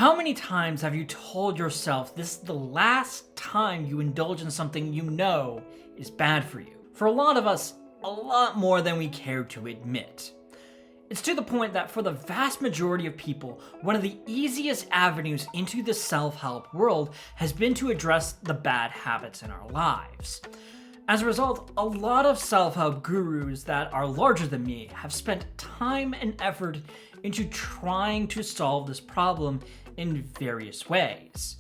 How many times have you told yourself this is the last time you indulge in something you know is bad for you? For a lot of us, a lot more than we care to admit. It's to the point that for the vast majority of people, one of the easiest avenues into the self-help world has been to address the bad habits in our lives. As a result, a lot of self-help gurus that are larger than me have spent time and effort into trying to solve this problem in various ways.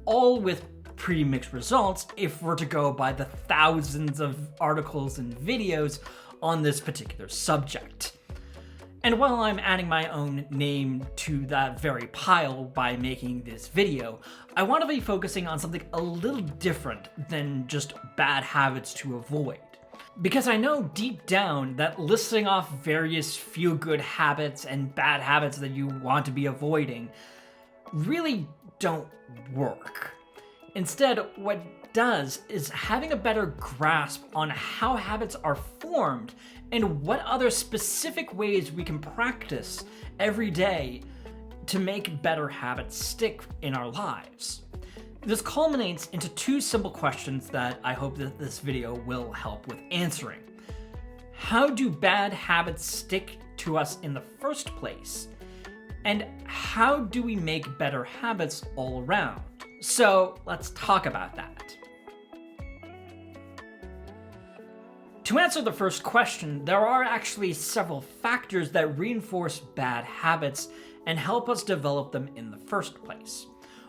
All with pretty mixed results if we're to go by the thousands of articles and videos on this particular subject. And while I'm adding my own name to that very pile by making this video, I want to be focusing on something a little different than just bad habits to avoid. Because I know deep down that listing off various feel-good habits and bad habits that you want to be avoiding really don't work. Instead, what does is having a better grasp on how habits are formed and what other specific ways we can practice every day to make better habits stick in our lives. This culminates into two simple questions that I hope that this video will help with answering. How do bad habits stick to us in the first place? And how do we make better habits all around? So let's talk about that. To answer the first question, there are actually several factors that reinforce bad habits and help us develop them in the first place.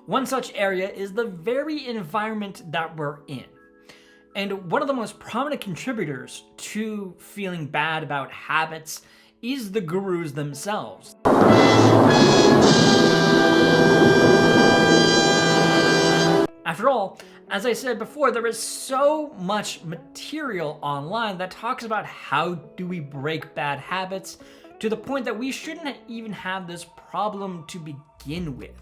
One such area is the very environment that we're in. And one of the most prominent contributors to feeling bad about habits is the gurus themselves. After all, as I said before, there is so much material online that talks about how do we break bad habits to the point that we shouldn't even have this problem to begin with,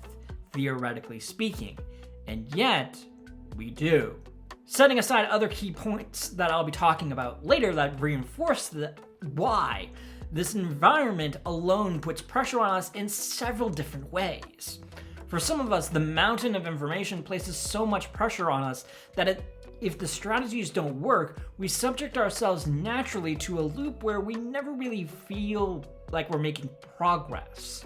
theoretically speaking. And yet, we do. Setting aside other key points that I'll be talking about later that reinforce why, this environment alone puts pressure on us in several different ways. For some of us, the mountain of information places so much pressure on us that if the strategies don't work, we subject ourselves naturally to a loop where we never really feel like we're making progress.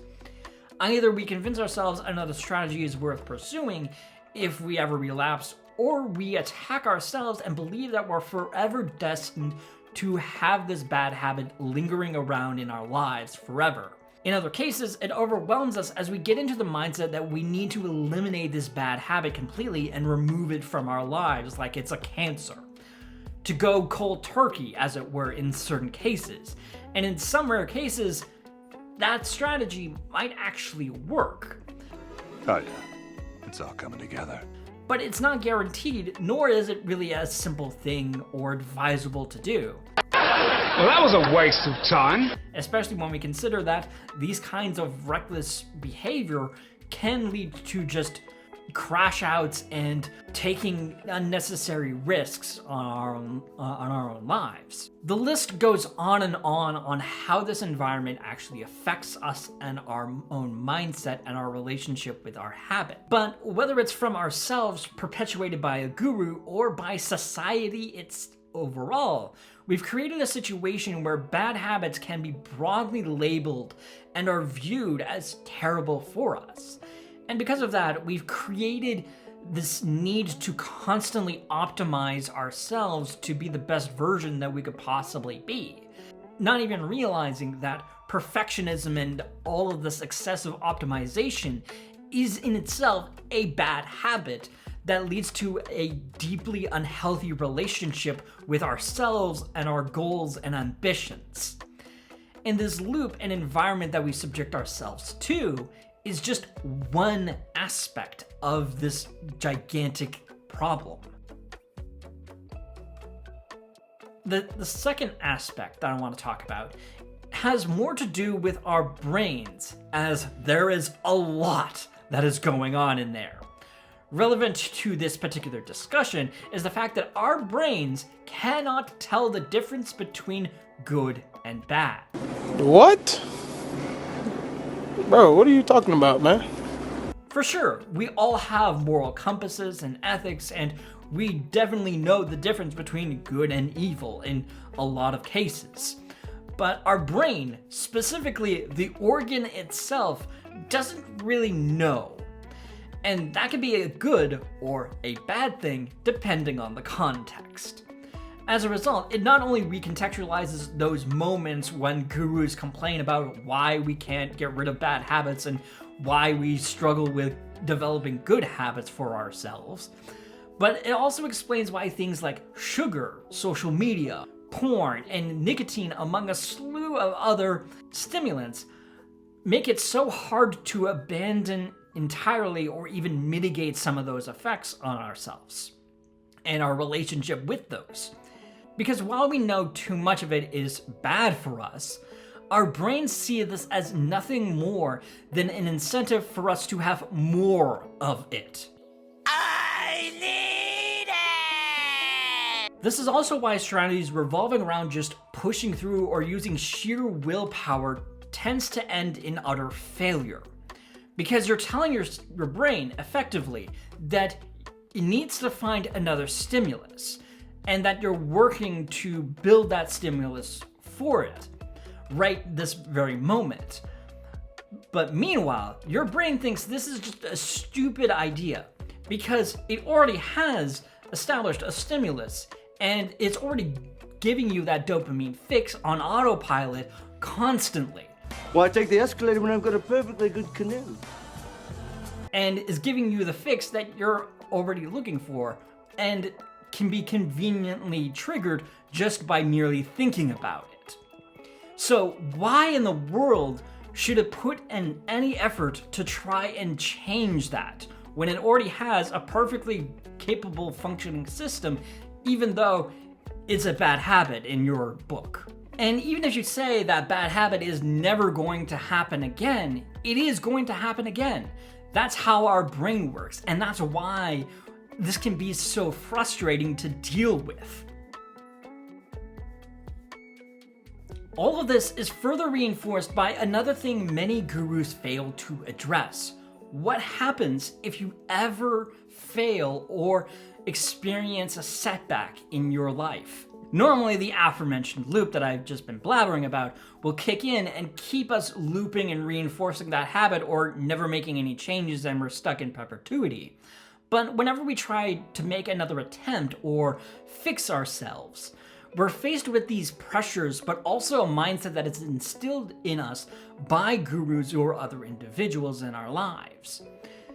Either we convince ourselves another strategy is worth pursuing if we ever relapse, or we attack ourselves and believe that we're forever destined to have this bad habit lingering around in our lives forever. In other cases, it overwhelms us as we get into the mindset that we need to eliminate this bad habit completely and remove it from our lives like it's a cancer. To go cold turkey, as it were, in certain cases. And in some rare cases, that strategy might actually work. Oh yeah, it's all coming together. But it's not guaranteed, nor is it really a simple thing or advisable to do. Well, that was a waste of time. Especially when we consider that these kinds of reckless behavior can lead to just crash outs and taking unnecessary risks on our own lives. The list goes on how this environment actually affects us and our own mindset and our relationship with our habit. But whether it's from ourselves perpetuated by a guru or by society overall, we've created a situation where bad habits can be broadly labeled and are viewed as terrible for us. And because of that, we've created this need to constantly optimize ourselves to be the best version that we could possibly be. Not even realizing that perfectionism and all of this excessive optimization is in itself a bad habit that leads to a deeply unhealthy relationship with ourselves and our goals and ambitions. And this loop and environment that we subject ourselves to is just one aspect of this gigantic problem. The second aspect that I want to talk about has more to do with our brains, as there is a lot that is going on in there. Relevant to this particular discussion is the fact that our brains cannot tell the difference between good and bad. What? Bro, what are you talking about, man? For sure, we all have moral compasses and ethics, and we definitely know the difference between good and evil in a lot of cases. But our brain, specifically the organ itself, doesn't really know. And that can be a good or a bad thing depending on the context. As a result, it not only recontextualizes those moments when gurus complain about why we can't get rid of bad habits and why we struggle with developing good habits for ourselves, but it also explains why things like sugar, social media, porn, and nicotine, among a slew of other stimulants, make it so hard to abandon entirely or even mitigate some of those effects on ourselves and our relationship with those. Because while we know too much of it is bad for us, our brains see this as nothing more than an incentive for us to have more of it. I need it! This is also why strategies revolving around just pushing through or using sheer willpower tends to end in utter failure. Because you're telling your brain, effectively, that it needs to find another stimulus, and that you're working to build that stimulus for it, right this very moment. But meanwhile, your brain thinks this is just a stupid idea, because it already has established a stimulus, and it's already giving you that dopamine fix on autopilot constantly. Why take the escalator when I've got a perfectly good canoe? And is giving you the fix that you're already looking for, and can be conveniently triggered just by merely thinking about it. So why in the world should it put in any effort to try and change that when it already has a perfectly capable functioning system, even though it's a bad habit in your book? And even if you say that bad habit is never going to happen again, it is going to happen again. That's how our brain works, and that's why this can be so frustrating to deal with. All of this is further reinforced by another thing many gurus fail to address. What happens if you ever fail or experience a setback in your life? Normally, the aforementioned loop that I've just been blabbering about will kick in and keep us looping and reinforcing that habit, or never making any changes and we're stuck in perpetuity. But whenever we try to make another attempt or fix ourselves, we're faced with these pressures, but also a mindset that is instilled in us by gurus or other individuals in our lives.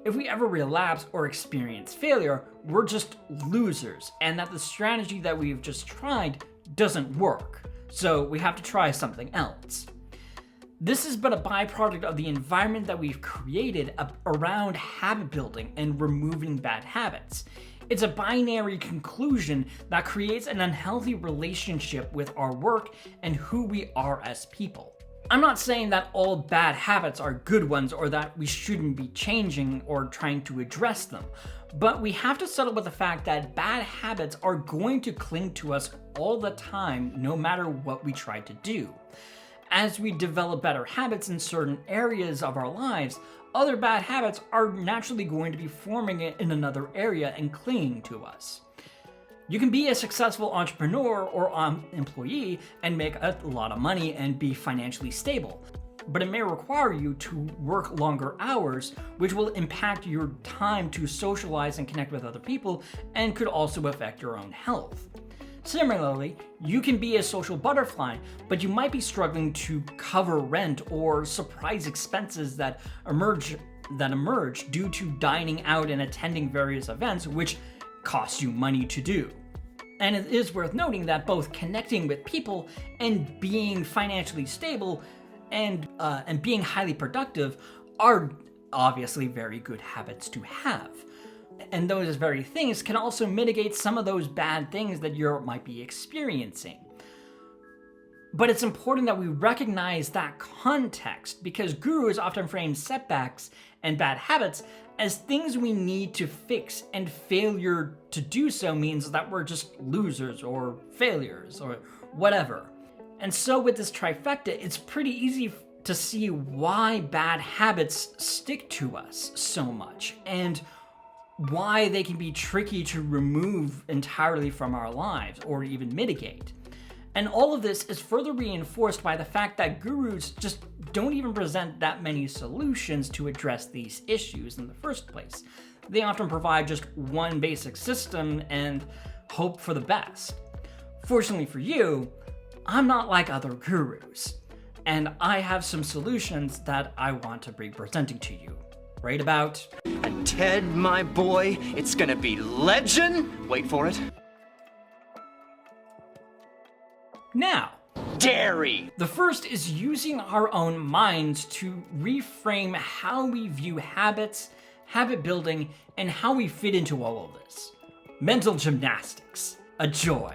If we ever relapse or experience failure, we're just losers, and that the strategy that we've just tried doesn't work, so we have to try something else. This is but a byproduct of the environment that we've created around habit building and removing bad habits. It's a binary conclusion that creates an unhealthy relationship with our work and who we are as people. I'm not saying that all bad habits are good ones or that we shouldn't be changing or trying to address them, but we have to settle with the fact that bad habits are going to cling to us all the time, no matter what we try to do. As we develop better habits in certain areas of our lives, other bad habits are naturally going to be forming in another area and clinging to us. You can be a successful entrepreneur or employee and make a lot of money and be financially stable, but it may require you to work longer hours, which will impact your time to socialize and connect with other people and could also affect your own health. Similarly, you can be a social butterfly, but you might be struggling to cover rent or surprise expenses that emerge due to dining out and attending various events, which cost you money to do. And it is worth noting that both connecting with people and being financially stable and being highly productive are obviously very good habits to have. And those very things can also mitigate some of those bad things that you might be experiencing. But it's important that we recognize that context, because gurus often frame setbacks and bad habits as things we need to fix, and failure to do so means that we're just losers or failures or whatever. And so with this trifecta, it's pretty easy to see why bad habits stick to us so much and why they can be tricky to remove entirely from our lives or even mitigate. And all of this is further reinforced by the fact that gurus just don't even present that many solutions to address these issues in the first place. They often provide just one basic system and hope for the best. Fortunately for you, I'm not like other gurus, and I have some solutions that I want to be presenting to you right about. And Ted, my boy, it's gonna be legend. Wait for it. Now, Dairy. the first is using our own minds to reframe how we view habits, habit building, and how we fit into all of this. Mental gymnastics, a joy.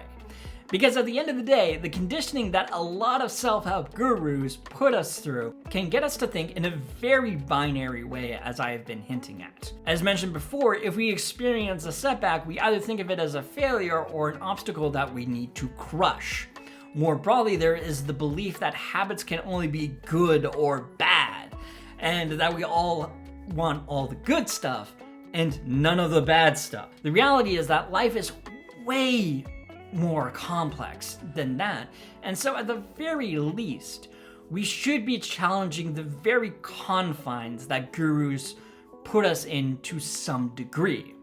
Because at the end of the day, the conditioning that a lot of self-help gurus put us through can get us to think in a very binary way, as I have been hinting at. As mentioned before, if we experience a setback, we either think of it as a failure or an obstacle that we need to crush. More broadly, there is the belief that habits can only be good or bad, and that we all want all the good stuff and none of the bad stuff. The reality is that life is way more complex than that, and so at the very least, we should be challenging the very confines that gurus put us in to some degree.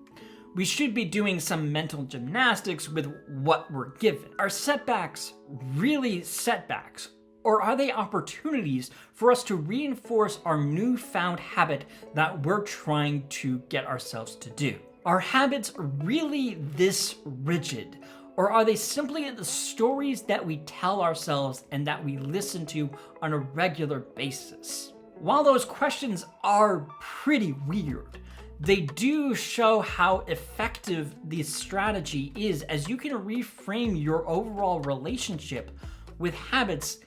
We should be doing some mental gymnastics with what we're given. Are setbacks really setbacks, or are they opportunities for us to reinforce our newfound habit that we're trying to get ourselves to do? Are habits really this rigid, or are they simply the stories that we tell ourselves and that we listen to on a regular basis? While those questions are pretty weird, they do show how effective this strategy is, as you can reframe your overall relationship with habits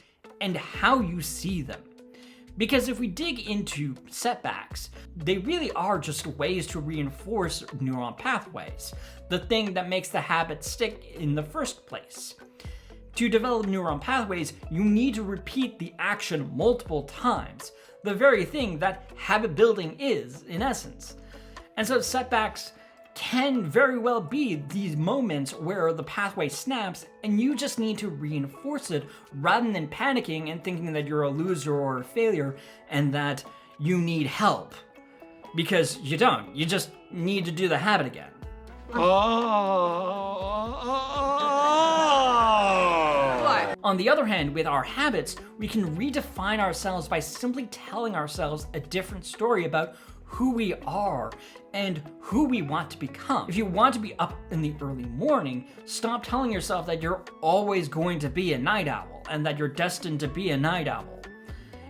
and how you see them. Because if we dig into setbacks, they really are just ways to reinforce neuron pathways, the thing that makes the habit stick in the first place. To develop neuron pathways, you need to repeat the action multiple times, the very thing that habit building is, in essence. And so setbacks can very well be these moments where the pathway snaps and you just need to reinforce it rather than panicking and thinking that you're a loser or a failure and that you need help. Because you don't. You just need to do the habit again. On the other hand, with our habits, we can redefine ourselves by simply telling ourselves a different story about who we are and who we want to become. If you want to be up in the early morning, stop telling yourself that you're always going to be a night owl and that you're destined to be a night owl.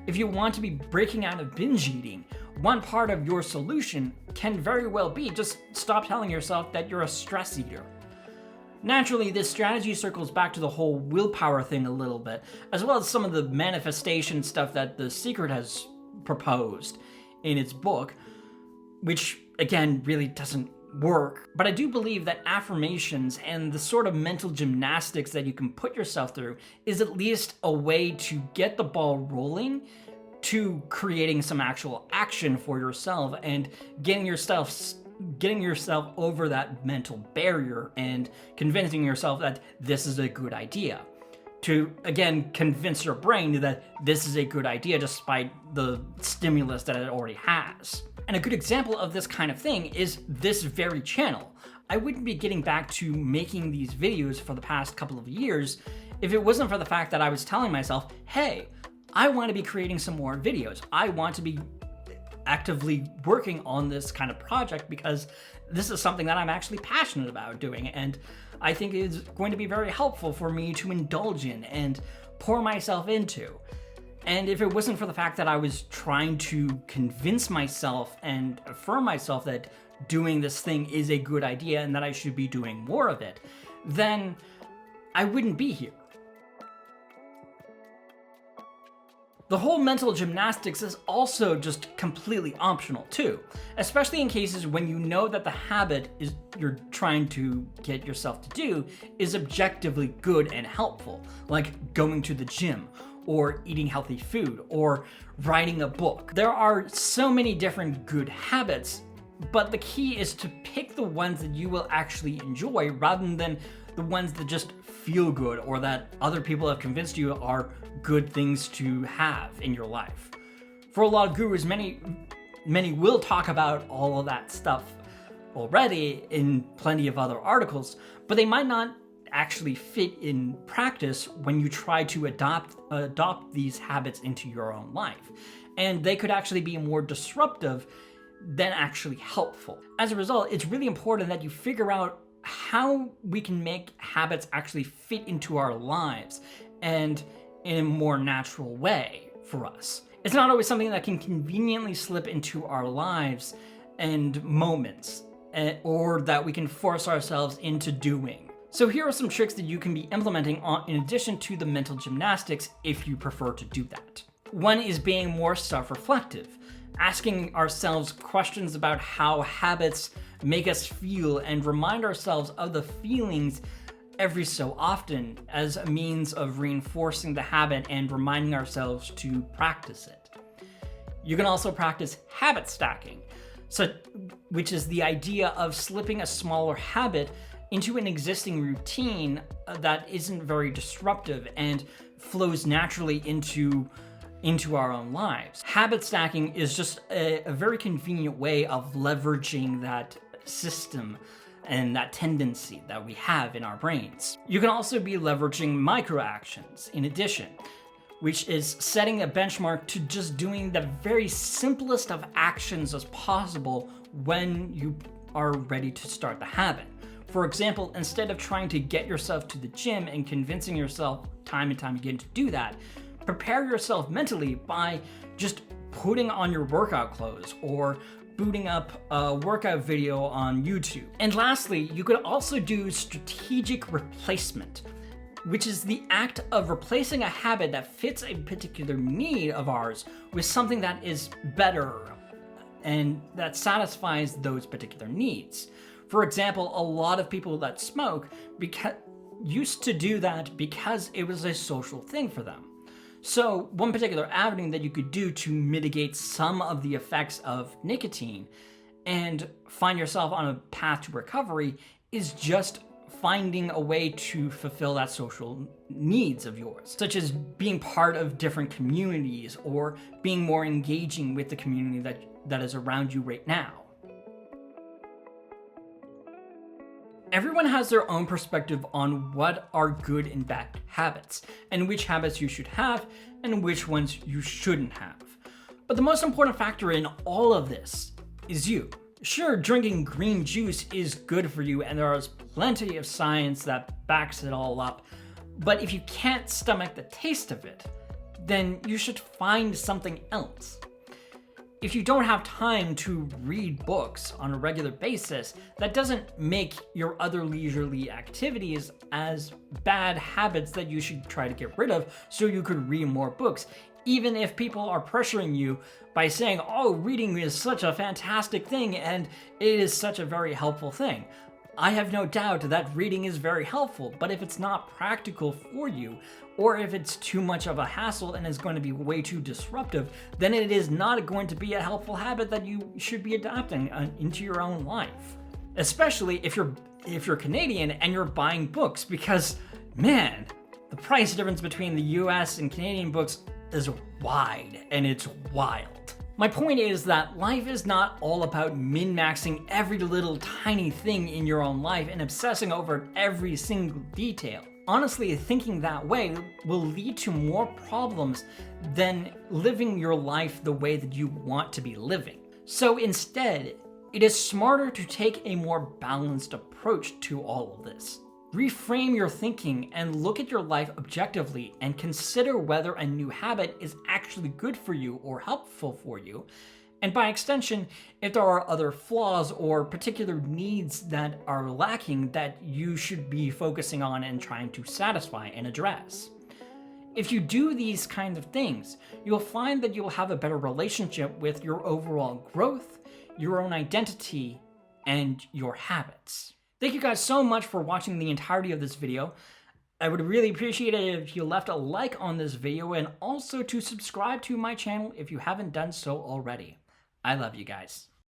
If you want to be breaking out of binge eating, one part of your solution can very well be just stop telling yourself that you're a stress eater. Naturally, this strategy circles back to the whole willpower thing a little bit, as well as some of the manifestation stuff that The Secret has proposed in its book, which again really doesn't work. But I do believe that affirmations and the sort of mental gymnastics that you can put yourself through is at least a way to get the ball rolling to creating some actual action for yourself and getting yourself over that mental barrier and convincing yourself that this is a good idea. To, again, convince your brain that this is a good idea despite the stimulus that it already has. And a good example of this kind of thing is this very channel. I wouldn't be getting back to making these videos for the past couple of years if it wasn't for the fact that I was telling myself, hey, I want to be creating some more videos. I want to be actively working on this kind of project because this is something that I'm actually passionate about doing, and I think is going to be very helpful for me to indulge in and pour myself into. And if it wasn't for the fact that I was trying to convince myself and affirm myself that doing this thing is a good idea and that I should be doing more of it, then I wouldn't be here. The whole mental gymnastics is also just completely optional too, especially in cases when you know that the habit you're trying to get yourself to do is objectively good and helpful, like going to the gym, or eating healthy food, or writing a book. There are so many different good habits, but the key is to pick the ones that you will actually enjoy rather than the ones that just feel good or that other people have convinced you are good things to have in your life. For a lot of gurus, many will talk about all of that stuff already in plenty of other articles, but they might not actually fit in practice when you try to adopt these habits into your own life. And they could actually be more disruptive than actually helpful. As a result, it's really important that you figure out how we can make habits actually fit into our lives and in a more natural way for us. It's not always something that can conveniently slip into our lives and moments, or that we can force ourselves into doing. So here are some tricks that you can be implementing in addition to the mental gymnastics if you prefer to do that. One is being more self-reflective, asking ourselves questions about how habits make us feel and remind ourselves of the feelings every so often as a means of reinforcing the habit and reminding ourselves to practice it. You can also practice habit stacking, which is the idea of slipping a smaller habit into an existing routine that isn't very disruptive and flows naturally into our own lives. Habit stacking is just a very convenient way of leveraging that system and that tendency that we have in our brains. You can also be leveraging micro actions in addition, which is setting a benchmark to just doing the very simplest of actions as possible when you are ready to start the habit. For example, instead of trying to get yourself to the gym and convincing yourself time and time again to do that, prepare yourself mentally by just putting on your workout clothes or booting up a workout video on YouTube. And lastly, you could also do strategic replacement, which is the act of replacing a habit that fits a particular need of ours with something that is better and that satisfies those particular needs. For example, a lot of people that smoke used to do that because it was a social thing for them. So one particular avenue that you could do to mitigate some of the effects of nicotine and find yourself on a path to recovery is just finding a way to fulfill that social needs of yours, such as being part of different communities or being more engaging with the community that is around you right now. Everyone has their own perspective on what are good and bad habits, and which habits you should have, and which ones you shouldn't have. But the most important factor in all of this is you. Sure, drinking green juice is good for you, and there is plenty of science that backs it all up, but if you can't stomach the taste of it, then you should find something else. If you don't have time to read books on a regular basis, that doesn't make your other leisurely activities as bad habits that you should try to get rid of so you could read more books, even if people are pressuring you by saying, oh, reading is such a fantastic thing and it is such a very helpful thing. I have no doubt that reading is very helpful, but if it's not practical for you, or if it's too much of a hassle and is going to be way too disruptive, then it is not going to be a helpful habit that you should be adopting into your own life. Especially if you're Canadian and you're buying books, because man, the price difference between the US and Canadian books is wide and it's wild. My point is that life is not all about min-maxing every little tiny thing in your own life and obsessing over every single detail. Honestly, thinking that way will lead to more problems than living your life the way that you want to be living. So instead, it is smarter to take a more balanced approach to all of this. Reframe your thinking and look at your life objectively and consider whether a new habit is actually good for you or helpful for you. And by extension, if there are other flaws or particular needs that are lacking that you should be focusing on and trying to satisfy and address. If you do these kinds of things, you'll find that you'll have a better relationship with your overall growth, your own identity, and your habits. Thank you guys so much for watching the entirety of this video. I would really appreciate it if you left a like on this video and also to subscribe to my channel if you haven't done so already. I love you guys.